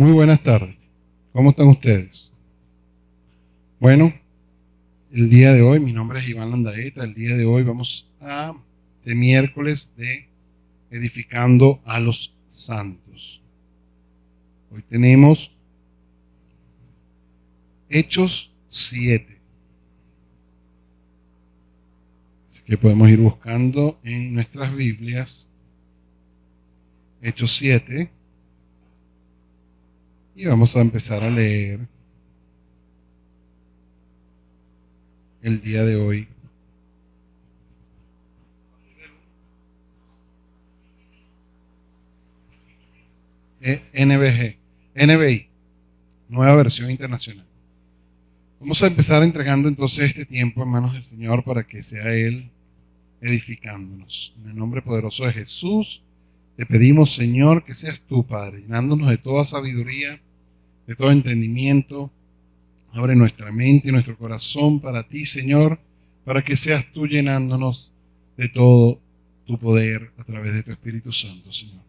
Muy buenas tardes. ¿Cómo están ustedes? Bueno, el día de hoy, mi nombre es Iván Landaeta. El día de hoy vamos a, de miércoles de Edificando a los Santos. Hoy tenemos Hechos 7. Así que podemos ir buscando en nuestras Biblias Hechos 7 y vamos a empezar a leer el día de hoy. NBI, Nueva Versión Internacional. Vamos a empezar entregando entonces este tiempo en manos del Señor para que sea Él edificándonos. En el nombre poderoso de Jesús, te pedimos, Señor, que seas tú, Padre, llenándonos de toda sabiduría, de todo entendimiento. Abre nuestra mente y nuestro corazón para ti, Señor, para que seas tú llenándonos de todo tu poder a través de tu Espíritu Santo, Señor.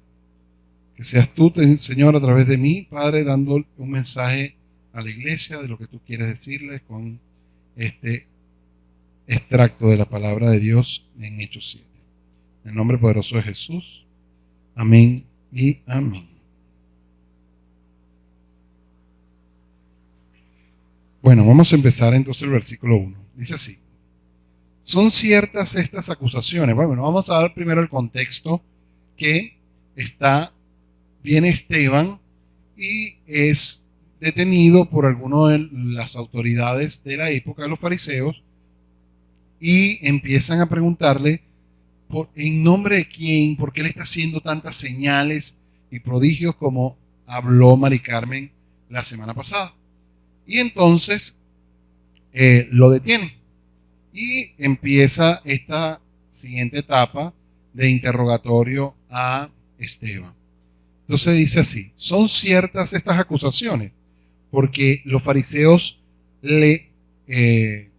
Que seas tú, Señor, a través de mí, Padre, dando un mensaje a la iglesia de lo que tú quieres decirles con este extracto de la palabra de Dios en Hechos 7. En el nombre poderoso de Jesús. Amén y amén. Bueno, vamos a empezar entonces el versículo 1. Dice así: ¿son ciertas estas acusaciones? Bueno, vamos a dar primero el contexto que viene Esteban y es detenido por algunas de las autoridades de la época, los fariseos, y empiezan a preguntarle en nombre de quién, por qué le está haciendo tantas señales y prodigios como habló Mari Carmen la semana pasada. Y entonces lo detienen y empieza esta siguiente etapa de interrogatorio a Esteban. Entonces dice así: ¿son ciertas estas acusaciones? Porque los fariseos le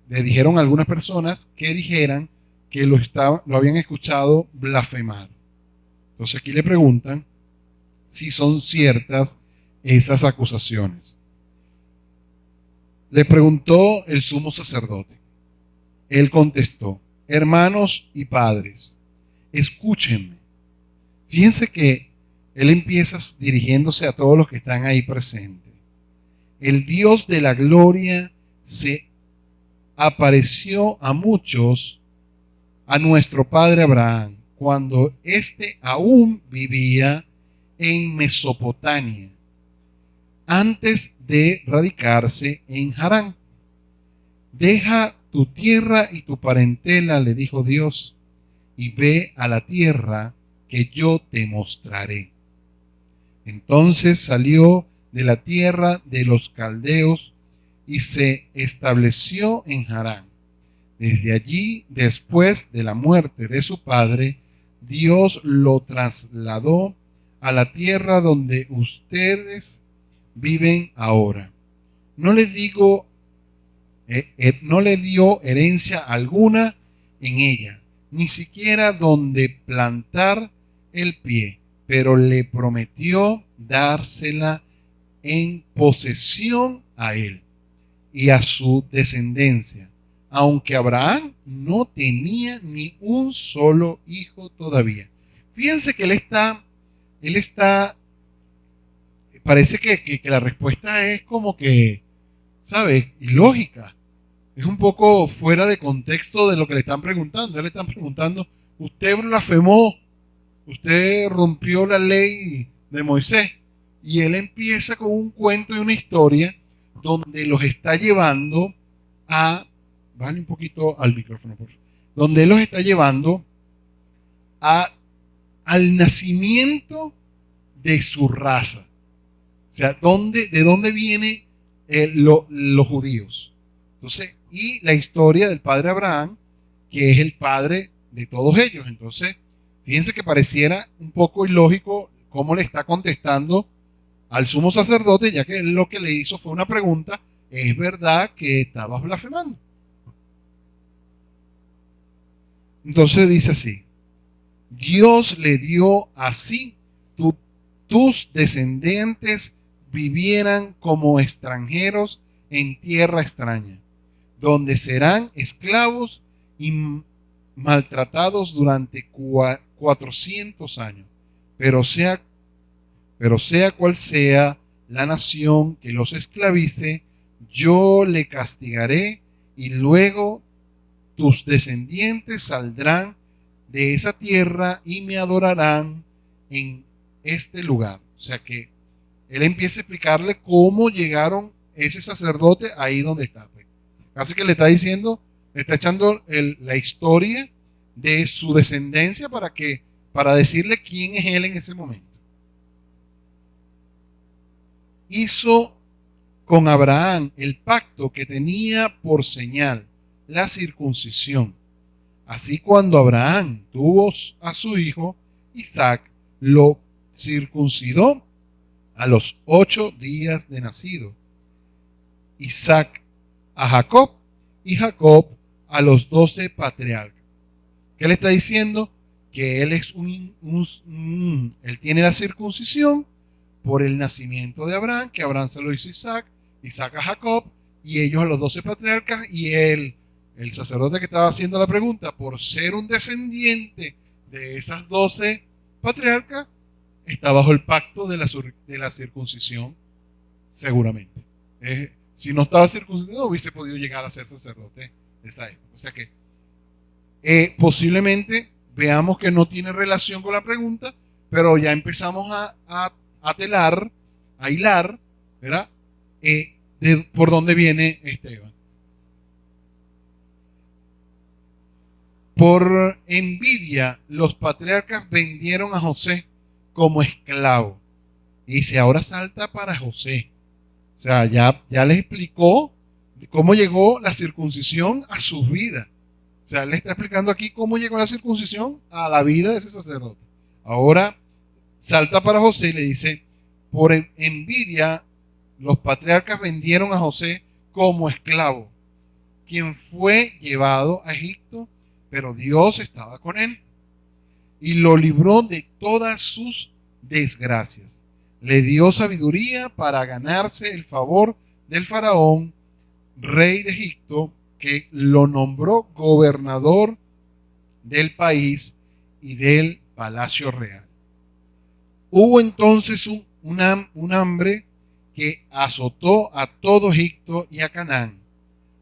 dijeron a algunas personas que dijeran que lo habían escuchado blasfemar. Entonces aquí le preguntan si son ciertas esas acusaciones. Le preguntó el sumo sacerdote. Él contestó: hermanos y padres, escúchenme. Fíjense que él empieza dirigiéndose a todos los que están ahí presentes. El Dios de la gloria se apareció a muchos, a nuestro padre Abraham, cuando éste aún vivía en Mesopotamia, antes de radicarse en Harán. Deja tu tierra y tu parentela, le dijo Dios, y ve a la tierra que yo te mostraré. Entonces salió de la tierra de los caldeos y se estableció en Harán. Desde allí, después de la muerte de su padre, Dios lo trasladó a la tierra donde ustedes viven ahora. No le dio herencia alguna en ella, ni siquiera donde plantar el pie, pero le prometió dársela en posesión a él y a su descendencia, aunque Abraham no tenía ni un solo hijo todavía. Fíjense que parece que la respuesta es como que, ¿sabes? Ilógica. Es un poco fuera de contexto de lo que le están preguntando. Le están preguntando: usted blasfemó, usted rompió la ley de Moisés. Y él empieza con un cuento y una historia donde los está llevando vale un poquito al micrófono, por favor, donde él los está llevando al nacimiento de su raza. O sea, ¿de dónde vienen los judíos? Entonces, y la historia del padre Abraham, que es el padre de todos ellos. Entonces, fíjense que pareciera un poco ilógico cómo le está contestando al sumo sacerdote, ya que él lo que le hizo fue una pregunta: ¿es verdad que estabas blasfemando? Entonces dice así: Dios le dio así tus descendientes vivieran como extranjeros en tierra extraña, donde serán esclavos y maltratados durante 400 años. Pero sea cual sea la nación que los esclavice, yo le castigaré, y luego tus descendientes saldrán de esa tierra y me adorarán en este lugar. O sea que él empieza a explicarle cómo llegaron ese sacerdote ahí donde está. Así que le está diciendo, le está echando la historia de su descendencia para decirle quién es él en ese momento. Hizo con Abraham el pacto que tenía por señal la circuncisión. Así, cuando Abraham tuvo a su hijo Isaac, lo circuncidó a los 8 días de nacido. Isaac a Jacob y Jacob a los 12 patriarcas. ¿Qué le está diciendo? Que él es él tiene la circuncisión por el nacimiento de Abraham, que Abraham se lo hizo a Isaac, Isaac a Jacob, y ellos a los 12 patriarcas, y él, el sacerdote que estaba haciendo la pregunta, por ser un descendiente de esas 12 patriarcas, está bajo el pacto de la circuncisión, seguramente. Si no estaba circuncidado, hubiese podido llegar a ser sacerdote de esa época. O sea que posiblemente veamos que no tiene relación con la pregunta, pero ya empezamos a telar, a hilar, ¿verdad? Por dónde viene Esteban. Por envidia, los patriarcas vendieron a José como esclavo. Y dice, ahora salta para José. O sea, ya les explicó cómo llegó la circuncisión a sus vidas. O sea, le está explicando aquí cómo llegó la circuncisión a la vida de ese sacerdote. Ahora salta para José y le dice, por envidia, los patriarcas vendieron a José como esclavo, quien fue llevado a Egipto, pero Dios estaba con él y lo libró de todas sus desgracias. Le dio sabiduría para ganarse el favor del faraón, rey de Egipto, que lo nombró gobernador del país y del palacio real. Hubo entonces un hambre que azotó a todo Egipto y a Canaán,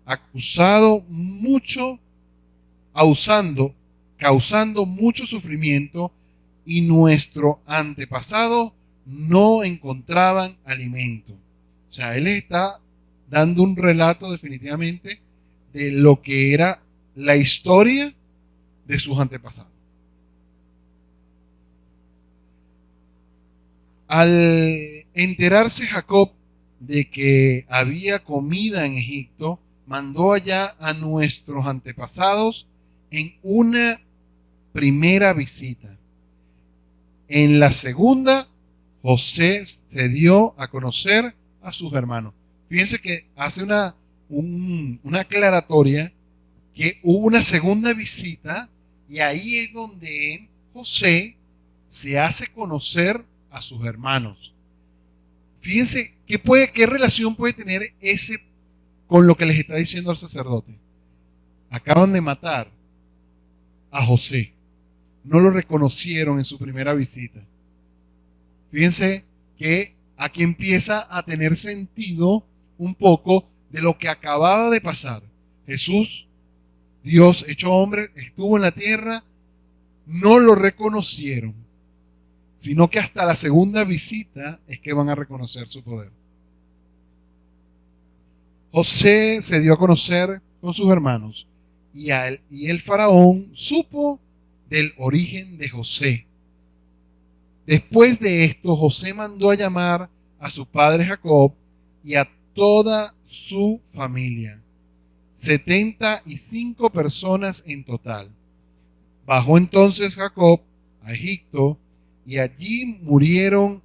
causando mucho sufrimiento, y nuestro antepasado no encontraban alimento. O sea, él está dando un relato definitivamente de lo que era la historia de sus antepasados. Al enterarse Jacob de que había comida en Egipto, mandó allá a nuestros antepasados en una primera visita. En la segunda, José se dio a conocer a sus hermanos. Fíjense que hace una aclaratoria que hubo una segunda visita, y ahí es donde José se hace conocer a sus hermanos. Fíjense qué relación puede tener ese con lo que les está diciendo el sacerdote. Acaban de matar a José. No lo reconocieron en su primera visita. Fíjense que aquí empieza a tener sentido un poco de lo que acababa de pasar. Jesús, Dios hecho hombre, estuvo en la tierra, no lo reconocieron, sino que hasta la segunda visita es que van a reconocer su poder. José se dio a conocer con sus hermanos, y el faraón supo del origen de José. Después de esto, José mandó a llamar a su padre Jacob y a toda su familia, 75 personas en total. Bajó entonces Jacob a Egipto, y allí murieron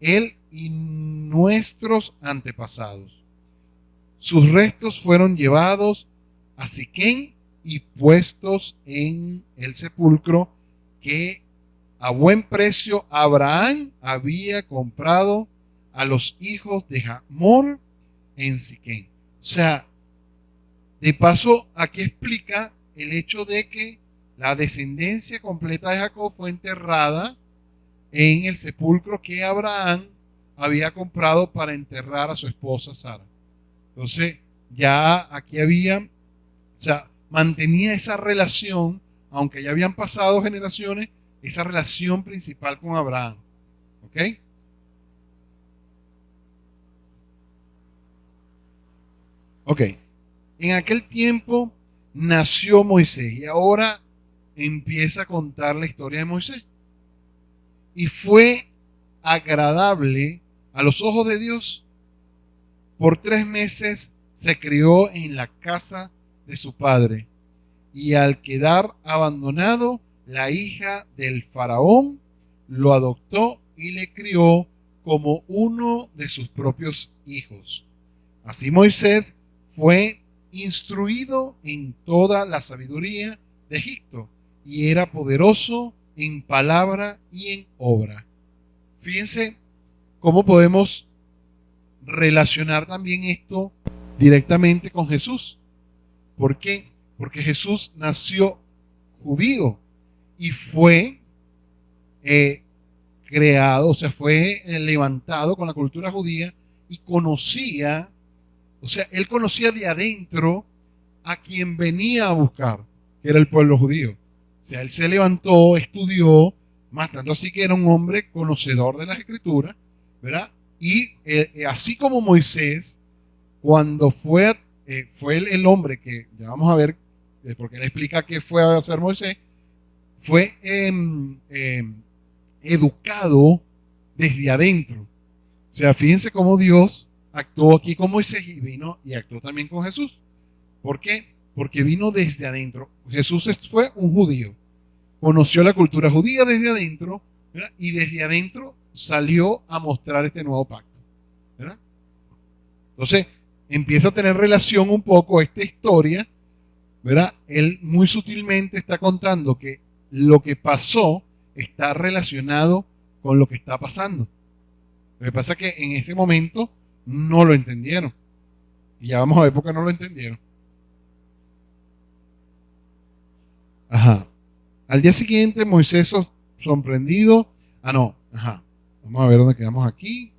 él y nuestros antepasados. Sus restos fueron llevados a Siquén y puestos en el sepulcro que A buen precio Abraham había comprado a los hijos de Hamor en Siquem. O sea, de paso, aquí explica el hecho de que la descendencia completa de Jacob fue enterrada en el sepulcro que Abraham había comprado para enterrar a su esposa Sara. Entonces, ya aquí había, o sea, mantenía esa relación, aunque ya habían pasado generaciones, esa relación principal con Abraham. ¿Ok? Ok. En aquel tiempo nació Moisés y ahora empieza a contar la historia de Moisés. Y fue agradable a los ojos de Dios. Por 3 meses se crió en la casa de su padre. Y al quedar abandonado, la hija del faraón lo adoptó y le crió como uno de sus propios hijos. Así Moisés fue instruido en toda la sabiduría de Egipto y era poderoso en palabra y en obra. Fíjense cómo podemos relacionar también esto directamente con Jesús. ¿Por qué? Porque Jesús nació judío y fue creado, o sea, fue levantado con la cultura judía y conocía, o sea, él conocía de adentro a quien venía a buscar, que era el pueblo judío. O sea, él se levantó, estudió, más tanto así que era un hombre conocedor de las escrituras, ¿verdad? Y así como Moisés, cuando fue el hombre que, ya vamos a ver, porque él explica qué fue a hacer Moisés, fue educado desde adentro. O sea, fíjense cómo Dios actuó aquí con Moisés y vino y actuó también con Jesús. ¿Por qué? Porque vino desde adentro. Jesús fue un judío, conoció la cultura judía desde adentro, ¿verdad? Y desde adentro salió a mostrar este nuevo pacto, ¿verdad? Entonces, empieza a tener relación un poco esta historia, ¿verdad? Él muy sutilmente está contando que lo que pasó está relacionado con lo que está pasando. Lo que pasa es que en ese momento no lo entendieron. Y ya vamos a ver por qué no lo entendieron. Ajá. Al día siguiente, Moisés sorprendido. Vamos a ver dónde quedamos aquí.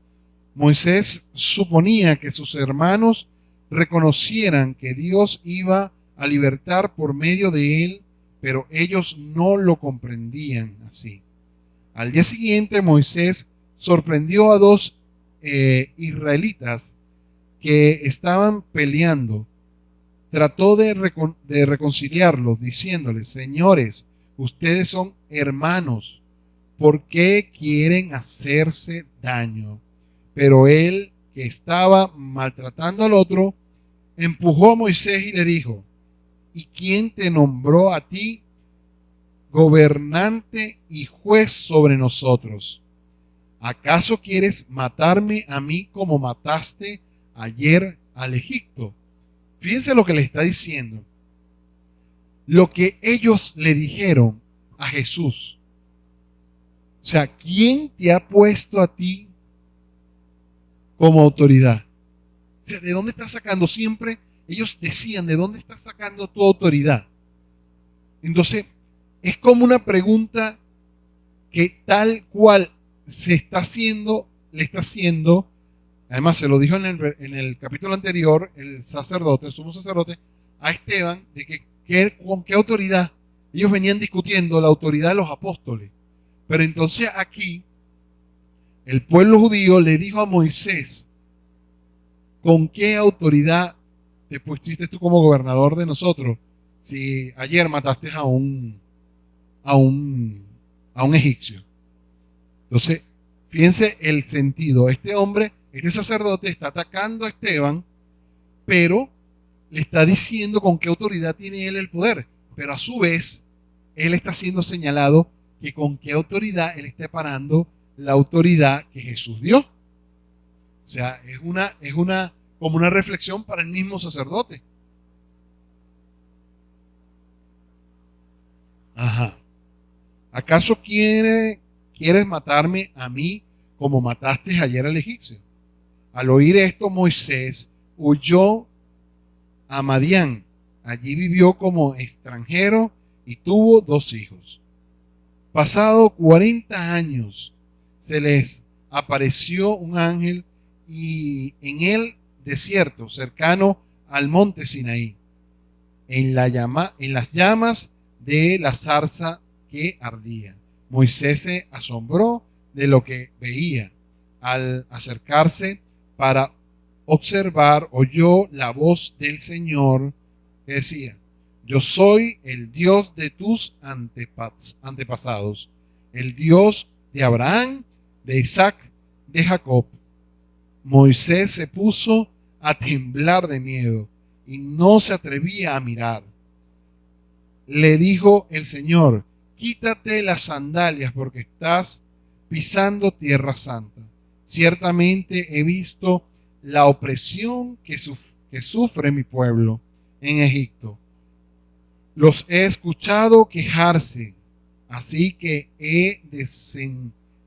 Moisés suponía que sus hermanos reconocieran que Dios iba a libertar por medio de él, pero ellos no lo comprendían así. Al día siguiente, Moisés sorprendió a dos israelitas que estaban peleando. Trató de reconciliarlos, diciéndoles: señores, ustedes son hermanos, ¿por qué quieren hacerse daño? Pero él, que estaba maltratando al otro, empujó a Moisés y le dijo: ¿y quién te nombró a ti gobernante y juez sobre nosotros? ¿Acaso quieres matarme a mí como mataste ayer al Egipto? Fíjense lo que le está diciendo. Lo que ellos le dijeron a Jesús. O sea, ¿quién te ha puesto a ti como autoridad? O sea, ¿de dónde estás sacando? Siempre ellos decían: ¿de dónde estás sacando tu autoridad? Entonces, es como una pregunta que tal cual se está haciendo, le está haciendo. Además, se lo dijo en el capítulo anterior, el sacerdote, el sumo sacerdote, a Esteban, de que con qué autoridad. Ellos venían discutiendo la autoridad de los apóstoles. Pero entonces aquí, el pueblo judío le dijo a Moisés: ¿con qué autoridad te pusiste tú como gobernador de nosotros si ayer mataste a un egipcio? Entonces, fíjense el sentido. Este hombre, este sacerdote, está atacando a Esteban, pero le está diciendo con qué autoridad tiene él el poder. Pero a su vez, él está siendo señalado que con qué autoridad él está parando la autoridad que Jesús dio. O sea, como una reflexión para el mismo sacerdote. Ajá. ¿Acaso quieres matarme a mí como mataste ayer al egipcio? Al oír esto, Moisés huyó a Madián. Allí vivió como extranjero y tuvo 2 hijos. Pasado 40 años, se les apareció un ángel y en el desierto cercano al monte Sinaí, en las llamas de la zarza que ardía. Moisés se asombró de lo que veía. Al acercarse para observar, oyó la voz del Señor que decía: yo soy el Dios de tus antepasados, el Dios de Abraham, de Isaac, de Jacob. Moisés se puso a temblar de miedo y no se atrevía a mirar. Le dijo el Señor: quítate las sandalias porque estás pisando tierra santa. Ciertamente he visto la opresión que sufre mi pueblo en Egipto. Los he escuchado quejarse, así que he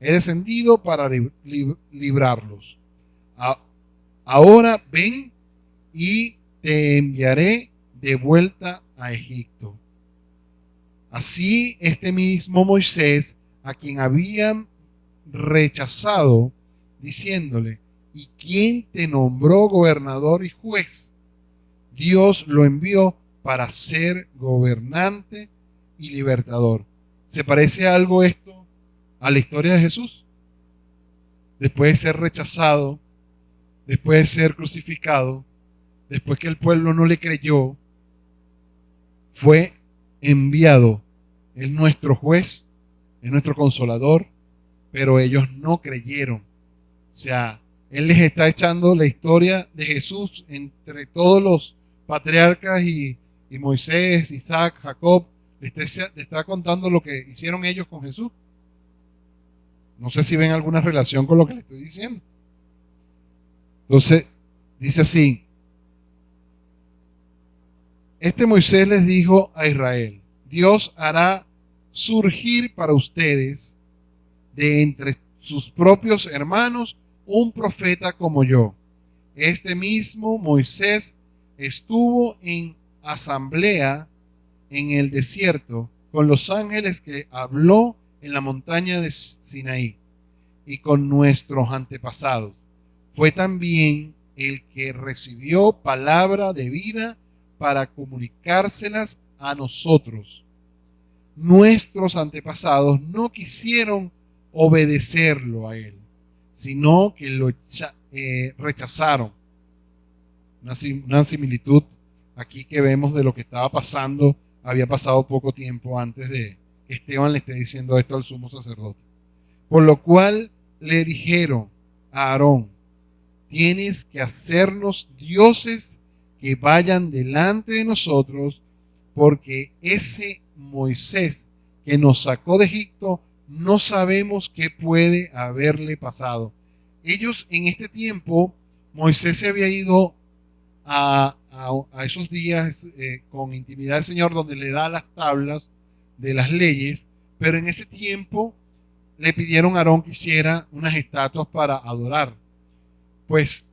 descendido para librarlos. Ahora ven y te enviaré de vuelta a Egipto. Así este mismo Moisés, a quien habían rechazado, diciéndole: ¿y quién te nombró gobernador y juez? Dios lo envió para ser gobernante y libertador. ¿Se parece algo esto a la historia de Jesús? Después de ser rechazado, después de ser crucificado, después que el pueblo no le creyó, fue enviado. Es nuestro juez, es nuestro consolador, pero ellos no creyeron. O sea, Él les está echando la historia de Jesús entre todos los patriarcas y Moisés, Isaac, Jacob. Le está contando lo que hicieron ellos con Jesús. No sé si ven alguna relación con lo que le estoy diciendo. Entonces, dice así: este Moisés les dijo a Israel: Dios hará surgir para ustedes de entre sus propios hermanos un profeta como yo. Este mismo Moisés estuvo en asamblea en el desierto con los ángeles que habló en la montaña de Sinaí y con nuestros antepasados. Fue también el que recibió palabra de vida para comunicárselas a nosotros. Nuestros antepasados no quisieron obedecerlo a él, sino que lo rechazaron. Una similitud aquí que vemos de lo que estaba pasando, había pasado poco tiempo antes de que Esteban le esté diciendo esto al sumo sacerdote. Por lo cual le dijeron a Aarón: tienes que hacernos dioses que vayan delante de nosotros, porque ese Moisés que nos sacó de Egipto, no sabemos qué puede haberle pasado. Ellos en este tiempo, Moisés se había ido a esos días con intimidad del Señor, donde le da las tablas de las leyes, pero en ese tiempo le pidieron a Aarón que hiciera unas estatuas para adorar. Pues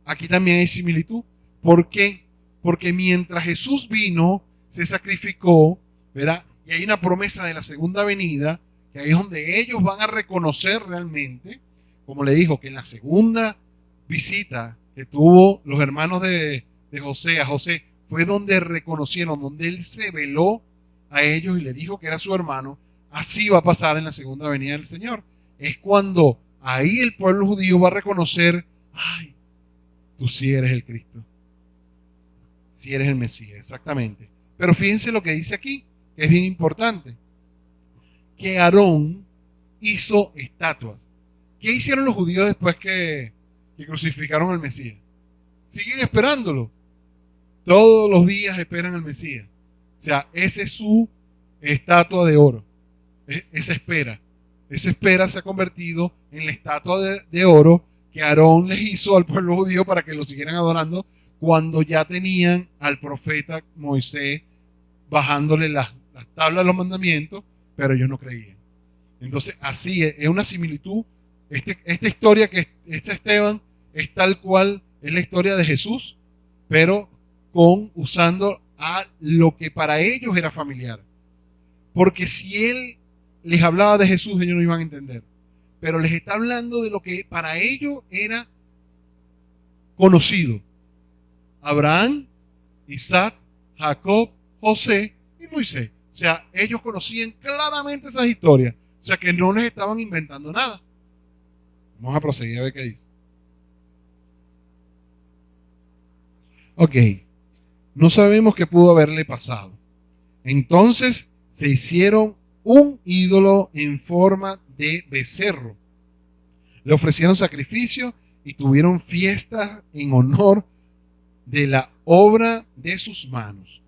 aquí también hay similitud. ¿Por qué? Porque mientras Jesús vino, se sacrificó, ¿verdad? Y hay una promesa de la segunda venida, que ahí es donde ellos van a reconocer realmente, como le dijo, que en la segunda visita que tuvo los hermanos de José a José, fue donde reconocieron, donde él se veló a ellos y le dijo que era su hermano. Así va a pasar en la segunda venida del Señor. Es cuando ahí el pueblo judío va a reconocer: ay, tú sí eres el Cristo, sí eres el Mesías, exactamente. Pero fíjense lo que dice aquí, que es bien importante, que Aarón hizo estatuas. ¿Qué hicieron los judíos después que crucificaron al Mesías? Siguen esperándolo. Todos los días esperan al Mesías. O sea, esa es su estatua de oro. Esa espera se ha convertido en la estatua de oro que Aarón les hizo al pueblo judío para que lo siguieran adorando, cuando ya tenían al profeta Moisés bajándole las tablas de los mandamientos, pero ellos no creían. Entonces, así es una similitud. Esta historia que está Esteban es tal cual es la historia de Jesús, pero usando a lo que para ellos era familiar. Porque si él les hablaba de Jesús, ellos no iban a entender. Pero les está hablando de lo que para ellos era conocido. Abraham, Isaac, Jacob, José y Moisés. O sea, ellos conocían claramente esas historias. O sea, que no les estaban inventando nada. Vamos a proseguir a ver qué dice. Ok. No sabemos qué pudo haberle pasado. Entonces se hicieron un ídolo en forma de becerro. Le ofrecieron sacrificio y tuvieron fiestas en honor de la obra de sus manos.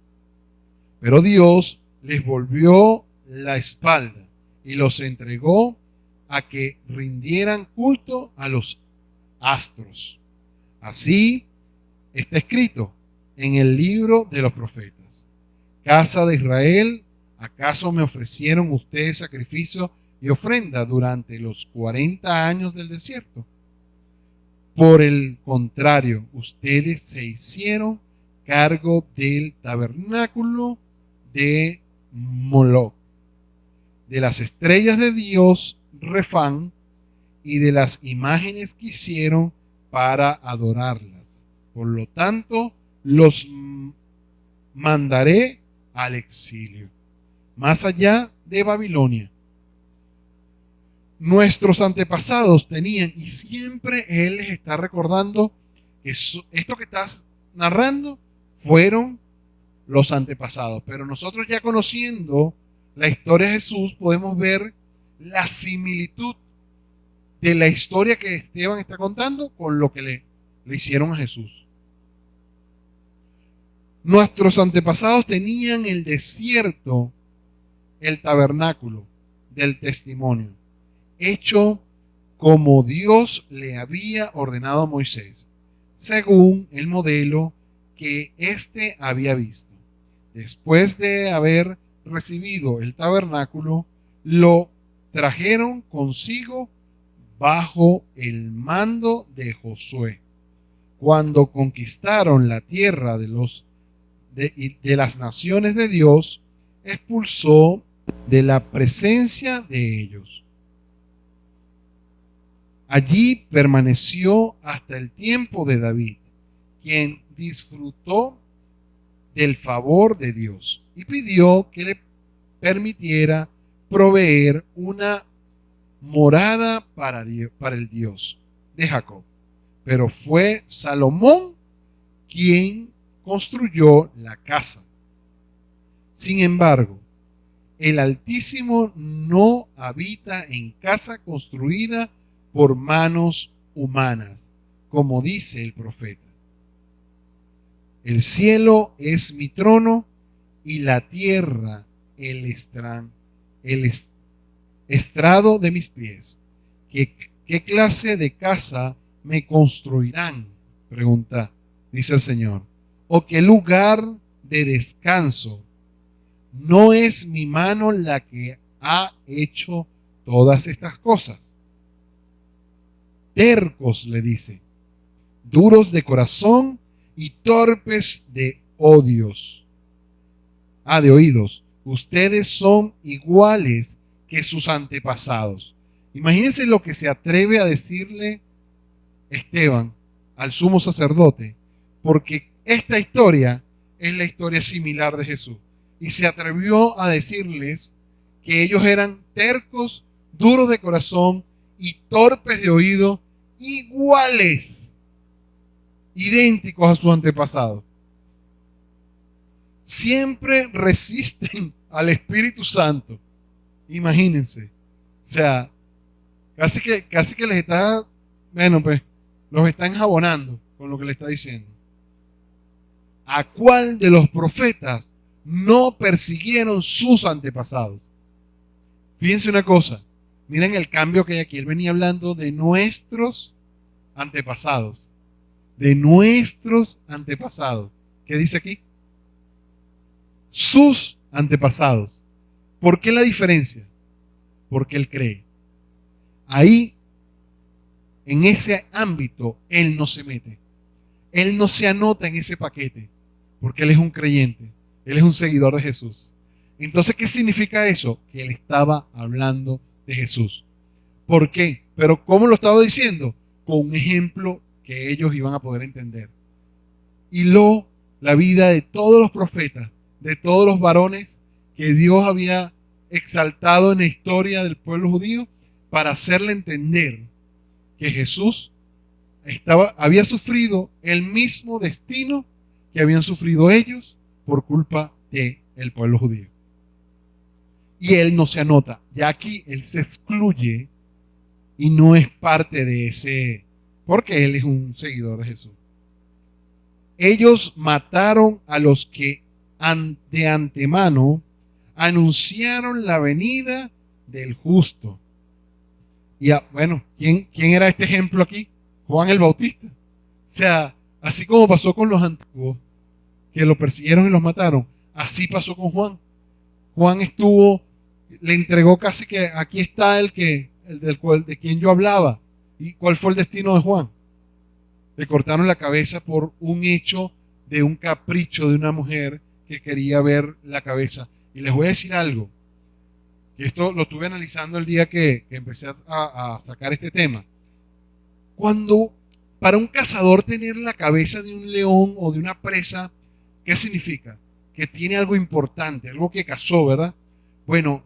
Pero Dios les volvió la espalda y los entregó a que rindieran culto a los astros. Así está escrito en el libro de los profetas: Casa de Israel, ¿acaso me ofrecieron ustedes sacrificio y ofrenda durante los 40 años del desierto? Por el contrario, ustedes se hicieron cargo del tabernáculo de Moloc, de las estrellas de Dios Refán y de las imágenes que hicieron para adorarlas. Por lo tanto, los mandaré al exilio, más allá de Babilonia. Nuestros antepasados tenían, y siempre él les está recordando que esto que estás narrando fueron los antepasados. Pero nosotros, ya conociendo la historia de Jesús, podemos ver la similitud de la historia que Esteban está contando con lo que le hicieron a Jesús. Nuestros antepasados tenían el desierto, el tabernáculo del testimonio, hecho como Dios le había ordenado a Moisés, según el modelo que éste había visto. Después de haber recibido el tabernáculo, lo trajeron consigo bajo el mando de Josué. Cuando conquistaron la tierra de las naciones de Dios, expulsó de la presencia de ellos. Allí permaneció hasta el tiempo de David, quien disfrutó del favor de Dios y pidió que le permitiera proveer una morada para el Dios de Jacob. Pero fue Salomón quien construyó la casa. Sin embargo, el Altísimo no habita en casa construida por manos humanas, como dice el profeta. El cielo es mi trono y la tierra el estrado de mis pies. ¿Qué clase de casa me construirán? Pregunta, dice el Señor. ¿O qué lugar de descanso? ¿No es mi mano la que ha hecho todas estas cosas? Tercos, le dice, duros de corazón y torpes de de oídos. Ustedes son iguales que sus antepasados. Imagínense lo que se atreve a decirle Esteban al sumo sacerdote, porque esta historia es la historia similar de Jesús. Y se atrevió a decirles que ellos eran tercos, duros de corazón y torpes de oído, iguales, idénticos a sus antepasados. Siempre resisten al Espíritu Santo. Imagínense. O sea, casi que les está, bueno, pues, los está enjabonando con lo que le está diciendo. ¿A cuál de los profetas no persiguieron sus antepasados? Fíjense una cosa. Miren el cambio que hay aquí. Él venía hablando de nuestros antepasados. De nuestros antepasados. ¿Qué dice aquí? Sus antepasados. ¿Por qué la diferencia? porque él cree. Ahí, en ese ámbito, él no se mete. Él no se anota en ese paquete, porque él es un creyente. Él es un seguidor de Jesús. Entonces, ¿qué significa eso? Que él estaba hablando de Jesús. ¿Por qué? Pero ¿cómo lo estaba diciendo? Con un ejemplo que ellos iban a poder entender. Y la vida de todos los profetas, de todos los varones que Dios había exaltado en la historia del pueblo judío para hacerle entender que Jesús había sufrido el mismo destino que habían sufrido ellos por culpa del pueblo judío. Y él no se anota. Ya aquí él se excluye y no es parte de ese, porque él es un seguidor de Jesús. Ellos mataron a los que de antemano anunciaron la venida del justo. Y bueno, ¿quién era este ejemplo aquí? Juan el Bautista. O sea, así como pasó con los antiguos, que lo persiguieron y los mataron, así pasó con Juan. Juan le entregó casi que aquí está de quien yo hablaba. ¿Y cuál fue el destino de Juan? Le cortaron la cabeza por un hecho de un capricho de una mujer que quería ver la cabeza. Y les voy a decir algo, que esto lo estuve analizando el día que empecé a sacar este tema. Para un cazador tener la cabeza de un león o de una presa, ¿qué significa? Que tiene algo importante, algo que cazó, ¿verdad? Bueno,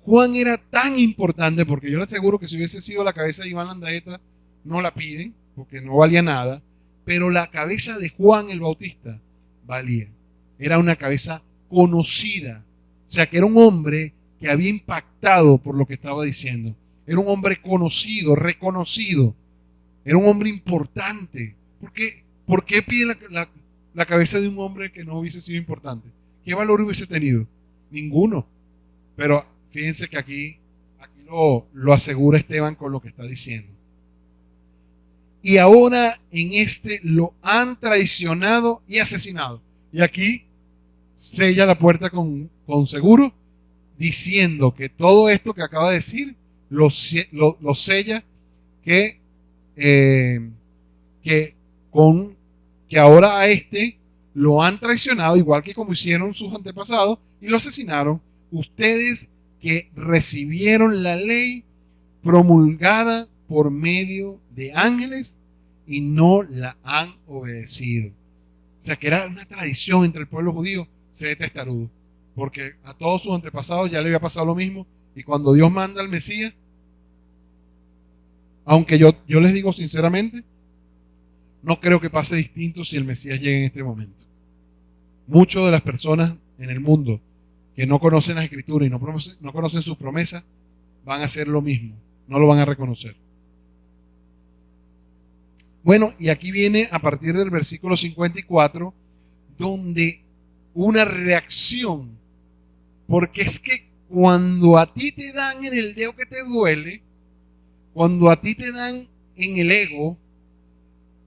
Juan era tan importante, porque yo le aseguro que si hubiese sido la cabeza de Iván Landaeta, no la piden, porque no valía nada, pero la cabeza de Juan el Bautista valía. Era una cabeza conocida, o sea que era un hombre que había impactado por lo que estaba diciendo. Era un hombre conocido, reconocido, era un hombre importante. ¿Por qué pide la cabeza de un hombre que no hubiese sido importante? ¿Qué valor hubiese tenido? Ninguno. Pero fíjense que aquí lo asegura Esteban con lo que está diciendo. Y ahora lo han traicionado y asesinado. Y aquí sella la puerta con seguro, diciendo que todo esto que acaba de decir lo sella que ahora a lo han traicionado, igual que como hicieron sus antepasados, y lo asesinaron. Ustedes que recibieron la ley promulgada por medio de ángeles y no la han obedecido. O sea que era una tradición entre el pueblo judío ser testarudo, porque a todos sus antepasados ya le había pasado lo mismo, y cuando Dios manda al Mesías, aunque yo les digo sinceramente, no creo que pase distinto si el Mesías llega en este momento. Muchas de las personas en el mundo que no conocen las Escrituras y no conocen sus promesas van a hacer lo mismo, no lo van a reconocer. Bueno, y aquí viene a partir del versículo 54, donde una reacción, porque es que cuando a ti te dan en el dedo que te duele, cuando a ti te dan en el ego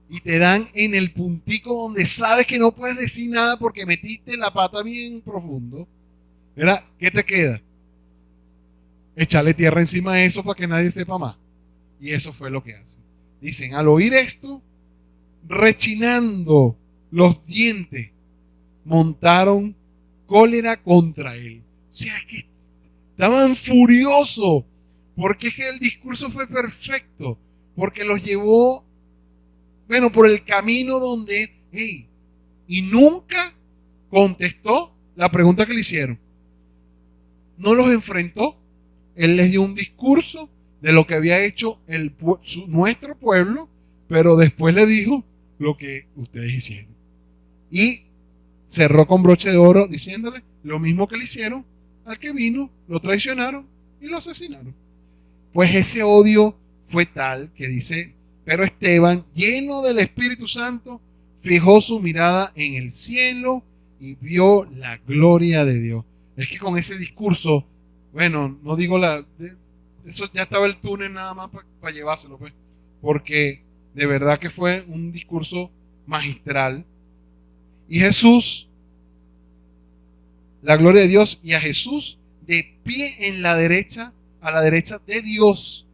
y te dan en el puntico donde sabes que no puedes decir nada porque metiste la pata bien profundo, ¿verdad? ¿Qué te queda? Echarle tierra encima de eso para que nadie sepa más. Y eso fue lo que hacen. Dicen, al oír esto, rechinando los dientes, montaron cólera contra él. O sea, es que estaban furiosos, porque es que el discurso fue perfecto, porque los llevó, bueno, por el camino donde, y nunca contestó la pregunta que le hicieron. No los enfrentó. Él les dio un discurso de lo que había hecho nuestro pueblo, pero después le dijo lo que ustedes hicieron. Y cerró con broche de oro diciéndole lo mismo que le hicieron al que vino, lo traicionaron y lo asesinaron. Pues ese odio fue tal que dice, pero Esteban, lleno del Espíritu Santo, fijó su mirada en el cielo y vio la gloria de Dios. Es que con ese discurso, bueno, no digo eso ya estaba el túnel nada más para llevárselo, pues, porque de verdad que fue un discurso magistral. Y Jesús, la gloria de Dios, y a Jesús de pie en la derecha a la derecha de Dios.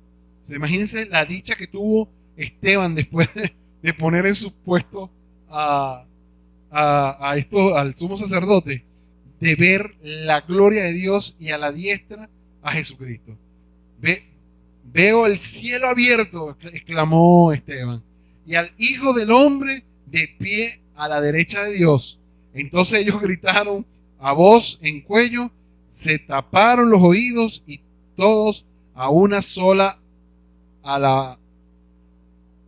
Imagínense la dicha que tuvo Esteban después de poner en su puesto al sumo sacerdote, de ver la gloria de Dios y a la diestra a Jesucristo. Veo el cielo abierto, exclamó Esteban, y al Hijo del Hombre de pie a la derecha de Dios. Entonces ellos gritaron a voz en cuello, se taparon los oídos y todos a una sola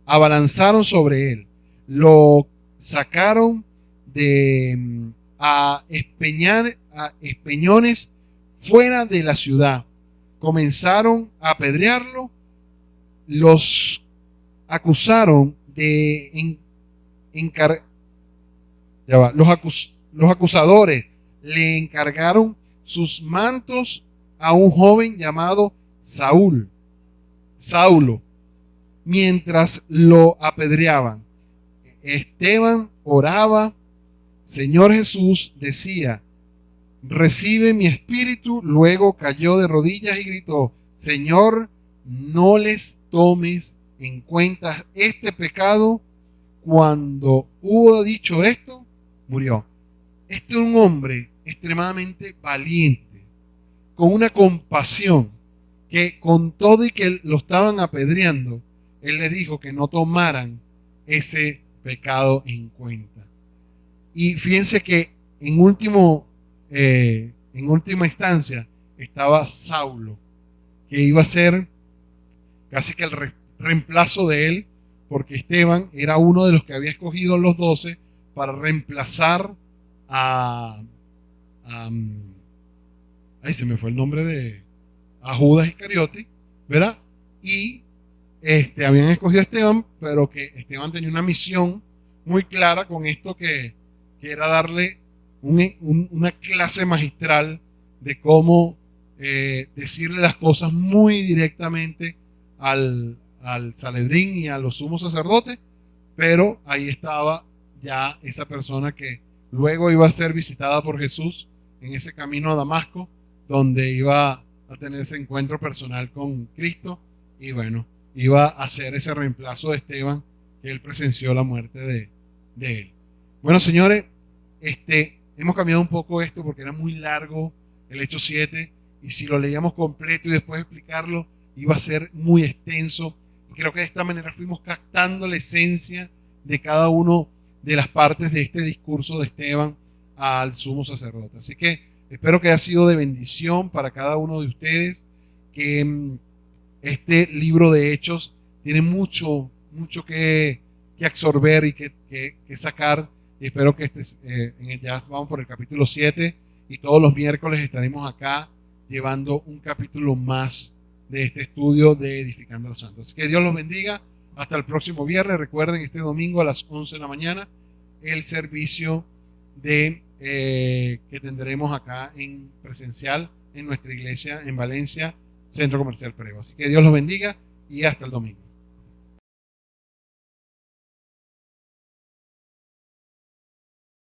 abalanzaron sobre él. Lo sacaron a espeñones fuera de la ciudad. Comenzaron a apedrearlo. Los acusaron los acusadores le encargaron sus mantos a un joven llamado Saulo, mientras lo apedreaban. Esteban oraba. Señor Jesús, decía, recibe mi espíritu. Luego cayó de rodillas y gritó, Señor, no les tomes en cuenta este pecado. Cuando hubo dicho esto, murió. Este es un hombre extremadamente valiente, con una compasión, que con todo y que lo estaban apedreando, él les dijo que no tomaran ese pecado en cuenta. Y fíjense que en última instancia estaba Saulo, que iba a ser casi que el reemplazo de él, porque Esteban era uno de los que había escogido los 12 para reemplazar ahí se me fue el nombre a Judas Iscariote, ¿verdad? Y habían escogido a Esteban, pero que Esteban tenía una misión muy clara con esto, que era darle una clase magistral de cómo decirle las cosas muy directamente al Sanedrín y a los sumos sacerdotes. Pero ahí estaba ya esa persona que luego iba a ser visitada por Jesús en ese camino a Damasco, donde iba a tener ese encuentro personal con Cristo, y bueno, iba a hacer ese reemplazo de Esteban, que él presenció la muerte de él. Bueno, señores, hemos cambiado un poco esto porque era muy largo el Hechos 7, y si lo leíamos completo y después explicarlo iba a ser muy extenso. Y creo que de esta manera fuimos captando la esencia de cada uno de las partes de este discurso de Esteban al sumo sacerdote. Así que espero que haya sido de bendición para cada uno de ustedes, que este libro de Hechos tiene mucho que absorber y que sacar. Y espero que ya vamos por el capítulo 7, y todos los miércoles estaremos acá llevando un capítulo más de este estudio de Edificando a los Santos. Así que Dios los bendiga. Hasta el próximo viernes. Recuerden, este domingo a las 11 de la mañana, el servicio que tendremos acá en presencial en nuestra iglesia en Valencia, Centro Comercial Prego. Así que Dios los bendiga y hasta el domingo.